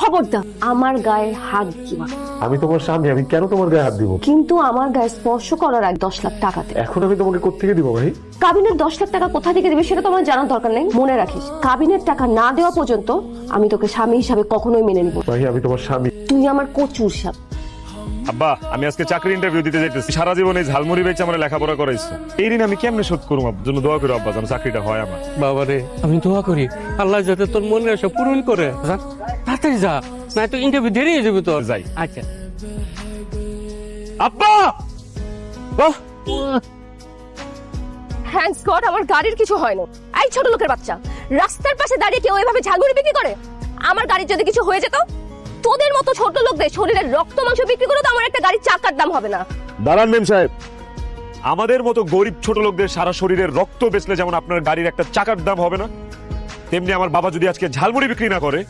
খবরদার আমার গায়ে হাত দিবা। আমি তোমার স্বামী, আমি কেন তোমার গায়ে হাত দিব? কিন্তু আমার গায়ে স্পর্শ করার আগে 10 লাখ টাকা দে। এখন আমি তোমাকে কোত্থেকে দিব ভাই? কাবিনের 10 লাখ টাকা কোথা থেকে দিবে সেটা তোমার জানার দরকার নেই। মনে রাখিস, কাবিনের টাকা না দেওয়া পর্যন্ত আমি তোকে স্বামী হিসাবে কখনোই মেনে নিব। ভাই আমি তোমার স্বামী। তুই আমার কচুর সাপ। আব্বা, আমি আজকে চাকরি ইন্টারভিউ দিতে যাইতেছি। সারা জীবন এই ঝালমুড়ি বেচে আমার লেখাপড়া করাইছে। এই ঋণ আমি কেমনে শোধ করবো? আপনার জন্য দোয়া করো আব্বা, যেন চাকরিটা হয় আমার। বাবারে আমি দোয়া করি আল্লাহ যাতে তোর মনের আশা পূরণ করে। যা, তাড়াতাড়ি যা, না তো ইন্টারভিউ দেরি হয়ে যাবে তোর। যাই। আচ্ছা আব্বা, বাহ, থ্যাঙ্কস গড আমার গাড়ির কিছু হয় না। এই ছোট লোকের বাচ্চা, রাস্তার পাশে দাঁড়িয়ে কেউ এভাবে ঝালমুড়ি বিক্রি করে? আমার গাড়ির যদি কিছু হয়ে যেত, তোদের মতো ছোট লোকদের শরীরের রক্ত মাংস বিক্রি করে তো আমার একটা গাড়ির চাকার দাম হবে না। দাঁড়ান মেম সাহেব, আমাদের মতো গরিব ছোট লোকদের সারা শরীরের রক্ত বেচলে যেমন আপনার গাড়ির একটা চাকার দাম হবে না, তেমনি আমার বাবা যদি আজকে ঝালমুড়ি বিক্রি না করে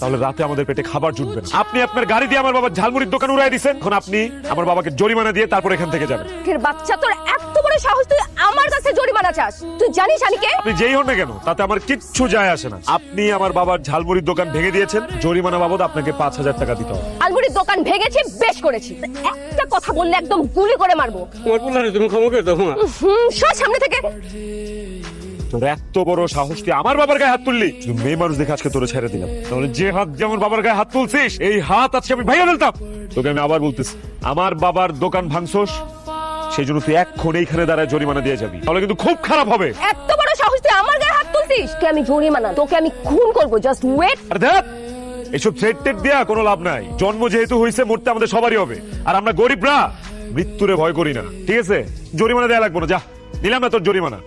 তাহলে রাতে আমাদের পেটে খাবার জুটবে না। আপনি আপনার গাড়ি দিয়ে আমার বাবার ঝালমুড়ির দোকান উড়াই দিয়েছেন, এখন আপনি আমার বাবাকে জরিমানা দিয়ে তারপর এখান থেকে যাবেন। এর বাচ্চা, তোর এত বড় সাহস, তুই আমার কাছে জরিমানা চাস? তুই জানিস আমি কে? আপনি যেই হন না কেন তাতে আমার কিচ্ছু যায় আসে না। আপনি আমার বাবার ঝালমুড়ির দোকান ভেঙে দিয়েছেন, জরিমানা বাবদ আপনাকে 5,000 টাকা দিতে হবে। আলমুড়ির দোকান ভেঙেছি, বেশ করেছি। একটা কথা বললে একদম গুলি করে মারবো। তোমার বলারে তুমি ক্ষমা করে দাও মা। সর সামনে থেকে। তোর এত বড় সাহস, তুই আমার বাবার গায়ে হাত তুললি? শুধু মেয়ে মানুষ দেখে আজকে তোরে ছেড়ে দিলাম, তাহলে যে হাত দিয়ে আমার বাবার গায়ে হাত তুলছিস এই হাত আজকে আমি ভাইয়া ফেলতাম। তোকে আমি আবার বলতেছি, আমার বাবার দোকান ভাঙছস, সেই জন্য তুই এক্ষণ এইখানে দাঁড়ায় জরিমানা দিয়ে যাবি, তাহলে কিন্তু খুব খারাপ হবে। এত বড় সাহস, তুই আমার গায়ে হাত তুলছিস? তোকে আমি জরিমানা, তোকে আমি খুন করবো। Just wait. আর দেখ, এসব থ্রেট টেট দেয়া কোনো লাভ নাই। জন্ম যেহেতু হয়েছে, মরতে আমাদের সবারই হবে, আর আমরা গরিবরা মৃত্যুরে ভয় করি না। ঠিক আছে, জরিমানা দেয়া লাগবে না, যা, নিলাম না তোর জরিমানা।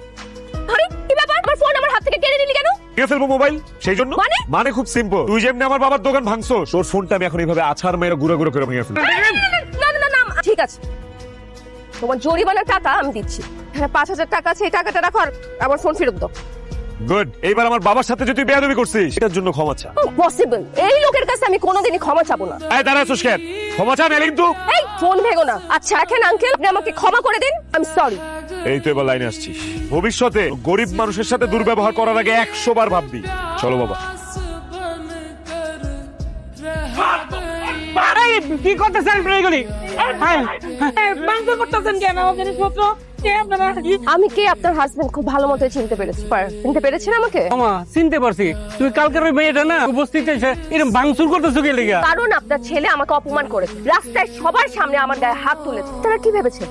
আরে কি ব্যাপার, আমার ফোন আমার হাত থেকে কেড়ে নিলি কেন? কে ফেলবো মোবাইল, সেই জন্য? মানে খুব সিম্পল, তুই যেমনি আমার বাবার দোকান ভাঙছস, তোর ফোনটা আমি এখন এইভাবে আছাড় মেরে গুঁড়ো গুঁড়ো করে ভেঙে ফেলবো। না না না না, ঠিক আছে, তোমার জরিমানার টাকা আমি দিচ্ছি। হ্যাঁ, 5,000 টাকা আছে, এই টাকাটা রাখো আর আমার ফোন ফেরত দাও। গুড। এইবার আমার বাবার সাথে যদি বেয়াদবি করছিস এটার জন্য ক্ষমা চা। পসিবল, এই লোকের কাছে আমি কোনোদিনই ক্ষমা চাবো না। এই দাঁড়া সুস্কেট, ক্ষমা চা নাইলে কিন্তু। এই ফোন ভেঙো না। আচ্ছা এখন আঙ্কেল, আপনি আমাকে ক্ষমা করে দিন, আই এম সরি। এই তো এবার লাইনে আসছিস। ভবিষ্যতে গরিব মানুষের সাথে দুর্ব্যবহার করার আগে 100 বার ভাববি। চলো বাবা। কি করতেছেন এগুলি? করতেছেন কেন জিনিসপত্র? আমি কে আপনার হাজবেন্ড খুব ভালো মতো চিনতে পেরেছি। চিনতে পেরেছেন আমাকে? মামা চিনতে পারছি, তুই কালকের ওই মেয়েটা না, উপস্থিত এসে এরকম ভাঙচুর করতেছো কে লেগা? কারণ আপনার ছেলে আমাকে অপমান করেছে, রাস্তায় সবার সামনে আমার গায়ে হাত তুলেছে। তারা কি ভেবেছে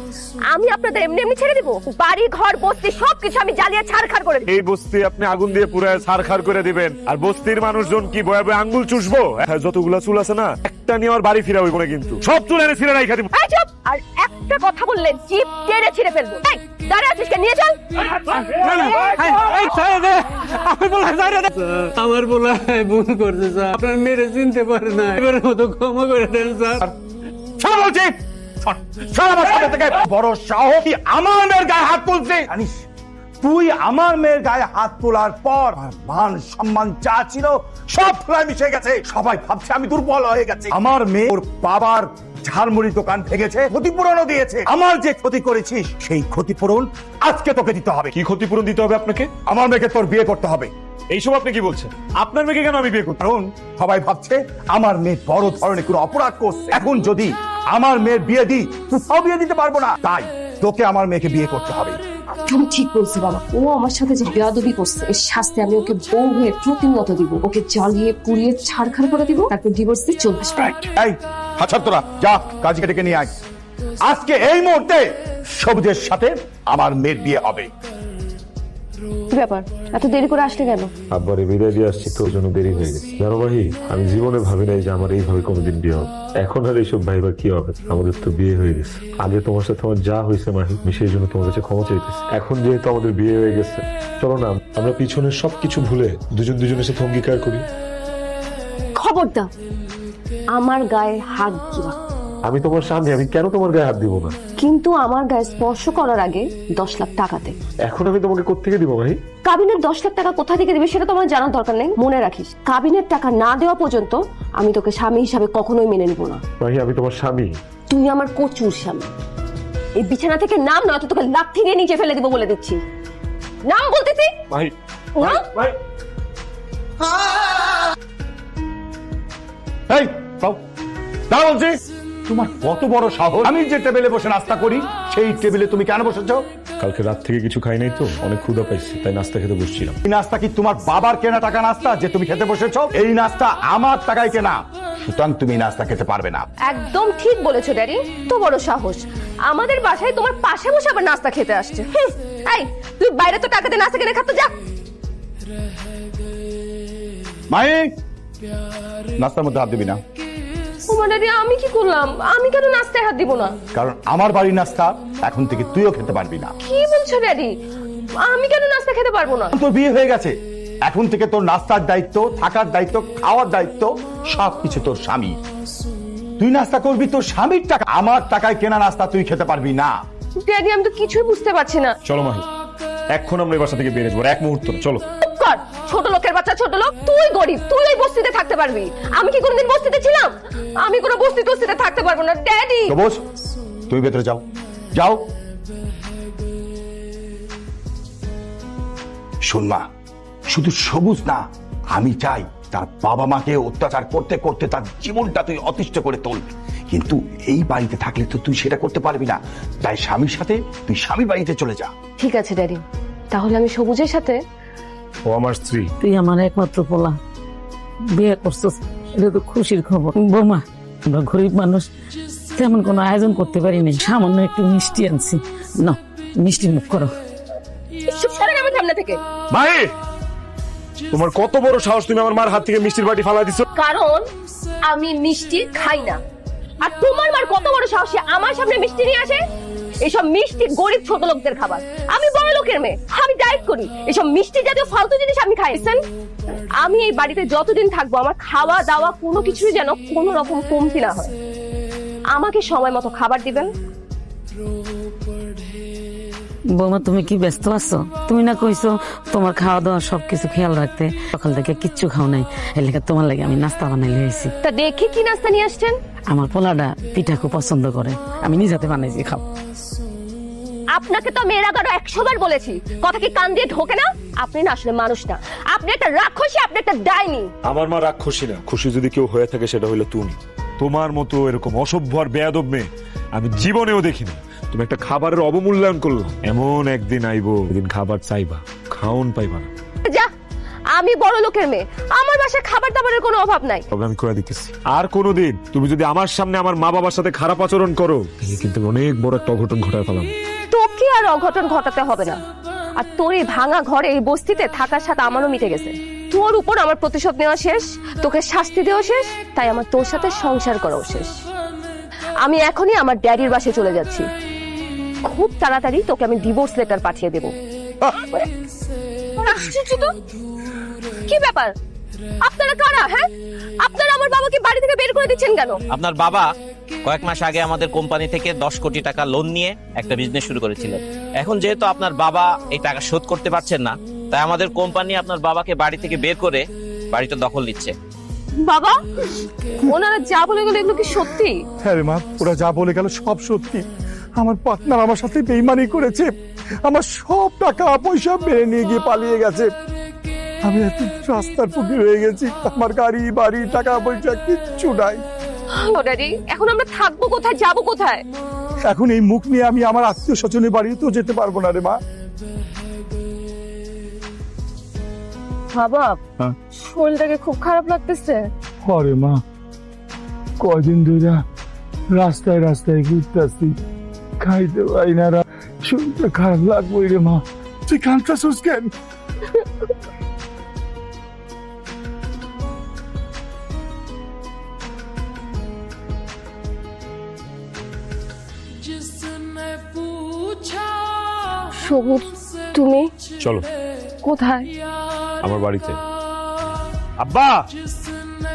আমি আপনাদের এমনি এমনি ছেড়ে দিব? বাড়ি ঘর বস্তি সবকিছু আমি জ্বালিয়ে ছারখার করে দিব। এই বস্তি আপনি আগুন দিয়ে পুরায় ছারখার করে দিবেন, আর বস্তির মানুষজন কি বয়ে বয়ে আঙ্গুল চুষবো? যতগুলা চুল আছে না, একটা নিয়ে আমার বাড়ি ফিরা হইব না, কিন্তু সব চুল এনে ছিঁড়ে রাইখা দিব। এই চুপ! আর একটা কথা বললে জিভ টেনে ছিঁড়ে ফেলবো। এই দাঁড়া আছিস কেন? নিয়ে চল। আমার বলা ভুল করছে স্যার, আপনার মেরে চিনতে পারে না, এবারের মতো ক্ষমা করে দেন স্যার। শোনো বলছি, শোন আমার সাথে থেকে। বড় সাহস, তুই আমার মেয়ের গায়ে হাত তুলছিস? জানিস তুই আমার মেয়ের গায়ে হাত তোলার পর আমার মান সম্মান যা ছিল সব ধুলায় মিশে গেছে। সবাই ভাবছে আমি দুর্বল হয়ে গেছি। আমার মেয়ে ওর বাবার ঝালমুড়ি দোকান ভেঙেছে, ক্ষতিপূরণও দিয়েছে। আমার যে ক্ষতি করেছিস সেই ক্ষতিপূরণ আজকে তোকে দিতে হবে। কি ক্ষতিপূরণ দিতে হবে আপনাকে? আমার মেয়েকে তোর বিয়ে করতে হবে। এইসব আপনি কি বলছেন? আপনার মেয়েকে কেন আমি বিয়ে করব? কারণ সবাই ভাবছে আমার মেয়ে বড় ধরনের কোনো অপরাধ করছে। এখন যদি আমার মেয়ের বিয়ে দিই, তুই বিয়ে দিতে পারবো না, তাই তোকে আমার মেয়েকে বিয়ে করতে হবে। তুমি ঠিক বলছো বাবা। ও আমার সাথে যে বেয়াদবি করছে, এর শাস্তি আমি ওকে বউ হয়ে প্রতিনিয়ত দিব। ওকে জ্বালিয়ে পুড়িয়ে ছারখার করে দিব, তারপর ডিভোর্স দিয়ে চলে আসবে। এই হাছার তোরা যা, কাজীকে ডেকে নিয়ে আয়। আজকে এই মুহূর্তে সবুজের সাথে আমার মেয়ের বিয়ে হবে। কি ব্যাপার, এত দেরি করে আসলে কেন? আব্বারে বিদায় দিয়ে আসছি, তোর জন্য দেরি হয়ে গেছে। জানো ভাই, আমি জীবনে ভাবি নাই যে আমার এইভাবে কোনোদিন বিয়ে হবে। এখন আর এইসব ভাইবা কি হবে, আমাদের তো বিয়ে হয়ে গেছে। আগে তোমার সাথে আমার যা হয়েছে মাহি, আমি সেই জন্য তোমার কাছে ক্ষমা চাইতেছি। এখন যেহেতু আমাদের বিয়ে হয়ে গেছে, চলো না আমরা পিছনের সবকিছু ভুলে দুজন দুজনের সাথে অঙ্গীকার করি। খবরদার আমার গায়ে হাত দিবা। আমি তোমার স্বামী, আমি কেন তোমার গায়ে হাত দিব না? কিন্তু আমার গায়ে স্পর্শ করার আগে 10 লাখ টাকা দে। এখন আমি তোমাকে কোত্থেকে দিব ভাই? কাবিনের 10 লাখ টাকা কোথা থেকে দিবে সেটা তোমার জানার দরকার নেই। মনে রাখিস, কাবিনের টাকা না দেওয়া পর্যন্ত আমি তোকে স্বামী হিসাবে কখনোই মেনে নিব না। ভাই আমি তোমার স্বামী। তুই আমার কচুর স্বামী। এই বিছানা থেকে নাম, নয়তো তোকে লাথি দিয়ে নিচে ফেলে দিব বলে দিচ্ছি। নাম বলতেছি ভাই, নাম। ভাই, এই দাও দাও বলছি। তোমার কত বড় সাহস, আমি যে টেবিলে বসে নাস্তা করি সেই টেবিলে তুমি কেন বসেছো? কালকে রাত থেকে কিছু খাই নাই তো, অনেক ক্ষুধা পাইছি, তাই নাস্তা খেতে বসছিলাম। এই নাস্তা কি তোমার বাবার কেনা টাকা নাস্তা যে তুমি খেতে বসেছো? এই নাস্তা আমার টাকায় কেনা, সুতরাং তুমি নাস্তা খেতে পারবে না। একদম ঠিক বলেছো ড্যাডি, তো বড় সাহস আমাদের বাসায় তোমার পাশে বসে আবার নাস্তা খেতে আসছে। এই তুই বাইরে তো টাকা দিয়ে নাস্তা কিনে খাতো, যা। মাই, নাস্তার মধ্যে হাত দিবি না। ওমা ড্যাডি, আমি কি করলাম? আমি কেন নাস্তায় হাত দিব না? কারণ আমার বাড়ির নাস্তা এখন থেকে তুইও খেতে পারবি না। কি বলছো ড্যাডি? আমি কেন নাস্তা খেতে পারবো না? তোর বিয়ে হয়ে গেছে, এখন থেকে তোর নাস্তার দায়িত্ব, থাকার দায়িত্ব, খাওয়ার দায়িত্ব সবকিছু তোর স্বামী। তুই নাস্তা করবি তোর স্বামীর টাকা, আমার টাকায় কেনা নাস্তা তুই খেতে পারবি না। ড্যাডি, আমি তো কিছুই বুঝতে পারছি না। চলো মাহি, এখন আমরা এই বাসা থেকে বেরিয়ে যাবো, এক মুহূর্ত না, চলো। চুপ কর, ছোট লোকের বাচ্চা, ছোট লোক। তুই গরিব, তুই এই বস্তিতে থাকতে পারবি, আমি কি কোনোদিন বস্তিতে ছিলাম? আমি কোনো বস্তিতে থাকতে পারবো না ড্যাডি। তো বস, তুমি ভেতরে যাও, যাও। শোন মা, শুধু সবুজ না, আমি চাই তার বাবা মাকে অত্যাচার করতে করতে তার জীবনটা তুই অতিষ্ঠ করে তোল, কিন্তু এই বাড়িতে থাকলে তো তুই সেটা করতে পারবি না। তাই স্বামীর সাথে তুই স্বামী বাড়িতে চলে যা। ঠিক আছে ড্যাডি, তাহলে আমি সবুজের সাথে। ও আমার স্ত্রী। তুই আমার একমাত্র পোলা, বিয়ে করছিস, এটা তো খুশির খবর। বৌমা, আমরা গরিব মানুষ, তেমন কোনো আয়োজন করতে পারিনি, সামান্য একটু মিষ্টি আনছি, না মিষ্টি মুখ করো। চুপ সরেন আমার সামনে থেকে। মাহি, তোমার কত বড় সাহস, তুমি আমার মার হাত থেকে মিষ্টির বাটি ফালা দিছো। কারণ আমি মিষ্টি খাই না। আর তোমার মার কত বড় সাহস, সে আমার সামনে মিষ্টি নিয়ে আসে? এসব মিষ্টি গরিব ছোট লোকদের খাবার, আমি বড় লোকের মেয়ে, আমি ডায়েট করি, এসব মিষ্টি জাতীয় ফালতু জিনিস আমি খাই। আমি এই বাড়িতে যতদিন থাকবো আমার খাওয়া দাওয়া কোনো কিছুই যেন কোনো রকম কমতি না হয়। আমাকে সময় মতো খাবার দিবেন। বৌমা, তুমি কি ব্যস্ত আছো? তুমি না কইছো তোমার খাওয়া দাওয়া সবকিছু খেয়াল রাখতে, সকাল থেকে কিচ্ছু খাও নাই, এর লেগে তোমার লাগে আমি নাস্তা বানাই লিয়েছি। তা দেখি কি নাস্তা নিয়ে আসছেন? আমার পোলাটা পিঠা খুব পছন্দ করে, আমি নিজেতে বানাইছি, খাও। আপনাকে তো আমি এর আগে 100 বার বলেছি, কথা কি কান দিয়ে ঢোকে না? আপনি না আসলে মানুষ না, আপনি একটা রাক্ষসী, আপনি একটা ডাইনি। আমার মা রাক্ষসী না, খুশি যদি কেউ হয়ে থাকে সেটা হইলো তুমি। তোমার মতো এরকম অসভ্য আর বেয়াদব মেয়ে আমি জীবনেও দেখিনি। তুমি একটা খাবারের অবমূল্যায়ন করলো, এমন একদিন আইবো যেদিন খাবার চাইবা, খাওন পাইবা না। যা, আমি বড় লোকের মেয়ে, আমার বাসায় খাবার দাবারের কোনো অভাব নাই। তবে আমি করে দিতেছি, আর কোনোদিন তুমি যদি আমার সামনে আমার মা বাবার সাথে খারাপ আচরণ করো, তাহলে কিন্তু অনেক বড় একটা অঘটন ঘটায় ফেলাম। তোকে আর অঘটন ঘটাতে হবে না। আর তোর এই ভাঙা ঘরে এই বস্তিতে থাকার সাথে আমারও মিটে গেছে। তোর উপর আমার প্রতিশোধ নেওয়া শেষ, তোকে শাস্তি দেওয়া শেষ, তাই আমার তোর সাথে সংসার করাও শেষ। আমি এখনই আমার ড্যাডির বাসায় চলে যাচ্ছি, খুব তাড়াতাড়ি তোকে আমি ডিভোর্স লেটার পাঠিয়ে দেবো। আশ্চর্য তো, কি ব্যাপার? আপনারা কারা? হ্যাঁ, আপনারা আমার বাবাকে বাড়ি থেকে বের করে দিচ্ছেন কেন? আপনার বাবা কয়েক মাস আগে আমাদের কোম্পানি থেকে 10 কোটি টাকা লোন নিয়ে একটা বিজনেস শুরু করেছিলেন। এখন যেহেতু আপনার বাবা এই টাকা শোধ করতে পারছেন না, তাই আমাদের কোম্পানি আপনার বাবাকে বাড়ি থেকে বের করে বাড়িটা দখল নিচ্ছে। বাবা, ওনারা যা বলে গেল এগুলো কি সত্যি? হ্যাঁ রে মা, ওরা যা বলে গেল সব সত্যি। আমার পার্টনার আমার সাথে বেইমানি করেছে, আমার সব টাকা পয়সা মেরে নিয়ে গিয়ে পালিয়ে গেছে। আমি এত রাস্তার ফকির হয়ে গেছি, আমার গাড়ি বাড়ি টাকা পয়সা কিচ্ছু নাই। ড্যাডি, এখন আমরা থাকবো কোথায়, যাবো কোথায়? এখন এই মুখ নিয়ে আমি আমার আত্মীয় স্বজনের বাড়িতেও যেতে পারবো না রে মা। বাবা, হ্যাঁ? শরীরটাকে খুব খারাপ লাগতেছে। আরে মা, কয়দিন ধরে রাস্তায় রাস্তায় ঘুরতেছি, খাইতে পারি না, শরীরটা খারাপ লাগবোই রে মা। তুই কাঁদতেছিস কেন? সবুজ, তুমি চলো কোথায়? আমার বাড়িতে। আব্বা,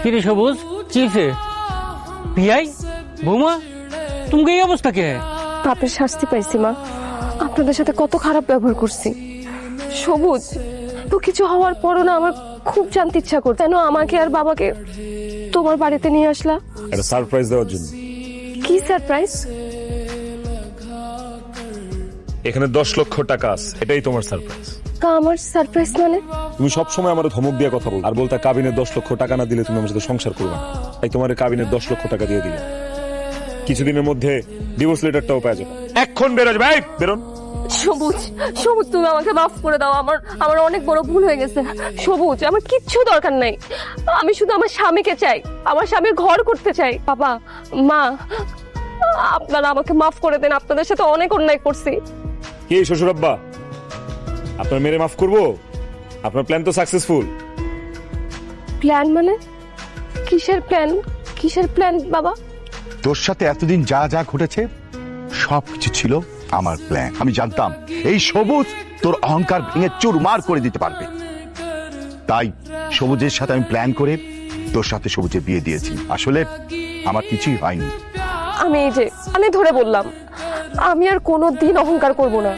কিরে সবুজ, চিলছে পিয়াই বৌমা, তুমি এই অবস্থা কে? পাপের শাস্তি পাইছি মা, আপনাদের সাথে কত খারাপ ব্যবহার করছি। সবুজ, তো কিছু হওয়ার পরও না আমার খুব জানতে ইচ্ছা করছে, কেন আমাকে আর বাবাকে তোমার বাড়িতে নিয়ে আসলা? একটা সারপ্রাইজ দেওয়ার জন্য। কি সারপ্রাইজ? এখানে 10 লক্ষ টাকা আছে, এটাই তোমার সারপ্রাইজ। তা আমার সারপ্রাইজ মানে? তুমি সবসময় আমার ধমক দিয়ে কথা বল আর বলতা কাবিনে 10 লক্ষ টাকা না দিলে তুমি আমার সাথে সংসার করবে না। তাই তোমার কাবিনের 10 লক্ষ টাকা দিয়ে দিলাম। কিছুদিনের মধ্যে ডিভোর্স লেটারটাও পেয়ে যাবে। এখন বেরো যাবে, এই বেরোন। সবুজ, সবুজ তুমি আমাকে মাফ করে দাও, আমার অনেক বড় ভুল হয়ে গেছে। সবুজ, আমার কিচ্ছু দরকার নাই, আমি শুধু আমার স্বামীকে চাই, আমার স্বামীর ঘর করতে চাই। বাবা, মা, আপনারা আমাকে মাফ করে দেন, আপনাদের সাথে অনেক অন্যায় করছি। কি শ্বশুর আব্বা, আপনার মেরে মাফ করবো? আপনার প্ল্যান তো সাকসেসফুল। প্ল্যান মানে? কিসের প্ল্যান? কিসের প্ল্যান বাবা? তোর সাথে এতদিন যা যা ঘটেছে সবকিছু ছিল আমার প্ল্যান। আমি জানতাম এই সবুজ তোর অহংকার ভেঙে চুরমার করে দিতে পারবে, তাই সবুজের সাথে আমি প্ল্যান করে তোর সাথে সবুজের বিয়ে দিয়েছি। আসলে আমার কিছুই হয়নি। আমি এই যে ধরে বললাম, আমি আর কোনোদিন অহংকার করব না।